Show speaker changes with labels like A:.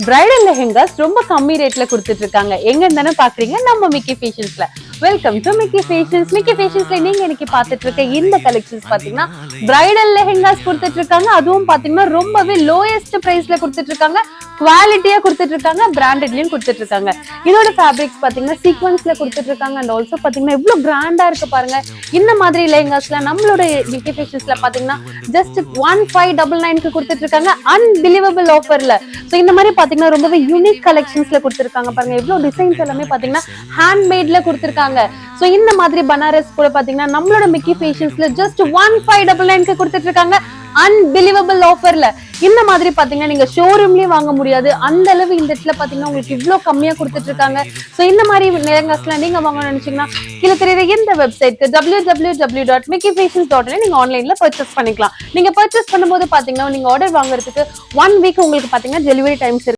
A: Bridal lehengas ரொம்ப கம்மி ரேட்ல கொடுத்துட்டு இருக்காங்க. எங்க தானே பாக்குறீங்க, நம்ம மிக்கி ஃபேஷன்ஸ்ல. Welcome to Mickey fashions. Mickey ஃபேஷன்ஸ்ல நீங்க இன்னைக்கு பாத்துட்டு இருக்க இந்த கலெக்ஷன்ஸ் பாத்தீங்கன்னா பிரைடல் லெஹெங்காஸ் கொடுத்துட்டு இருக்காங்க. அதுவும் பாத்தீங்கன்னா ரொம்பவே லோயஸ்ட் பிரைஸ்ல கொடுத்துட்டு இருக்காங்க, குவாலிட்டியா கொடுத்துட்டு இருக்காங்க, பிராண்டட்லயும் கொடுத்துட்டு இருக்காங்க. இதோட ஃபேப்ரிக்ஸ் பாத்தீங்கன்னா சீக்வன்ஸ்ல கொடுத்துட்டு இருக்காங்க. அண்ட் ஆல்சோ பாத்தீங்கன்னா எவ்வளவு கிராண்டா இருக்கு பாருங்க. இந்த மாதிரி லெஹெங்காஸ்ல நம்மளோட மிக்கி ஃபேஷன்ஸ்ல பாத்தீங்கன்னா ஜஸ்ட் 1599 கொடுத்துட்டு இருக்காங்க, அன்பிலீவபிள் ஆஃபர்ல. சோ இந்த மாதிரி பாத்தீங்கன்னா ரொம்பவே யூனிக் கலெக்ஷன்ஸ்ல கொடுத்திருக்காங்க பாருங்க. எவ்வளவு டிசைன்ஸ் எல்லாமே பாத்தீங்கன்னா ஹேண்ட்மேட்ல கொடுத்திருக்காங்க. சோ இந்த மாதிரி பனாரஸ் கூட பாத்தீங்கன்னா நம்மளோட மிக்கி ஃபேஷன்ஸ்ல ஜஸ்ட் 1599 கொடுத்துட்டு இருக்காங்க, அன்பிலீவபிள் ஆஃபர்ல. இந்த மாதிரி பாத்தீங்கன்னா நீங்க ஷோரூம்லயே வாங்க முடியாது, அந்த அளவு இந்த இடத்துல பாத்தீங்கன்னா உங்களுக்கு இவ்வளவு கம்மியா கொடுத்துட்டு இருக்காங்க. சோ இந்த மாதிரி லெஹெங்காஸ்லாம் நீங்க வாங்கணும்னு நினைச்சீங்கன்னா கீழே தெரியுற இந்த வெப்சைட்க்கு www.mickifashions.in நீங்க ஆன்லைன்ல பர்ச்சேஸ் பண்ணிக்கலாம். நீங்க பர்ச்சேஸ் பண்ணும்போது பாத்தீங்கன்னா நீங்க ஆர்டர் வாங்குறதுக்கு 1 வீக் உங்களுக்கு பாத்தீங்கன்னா டெலிவரி டைம்ஸ் இருக்கு.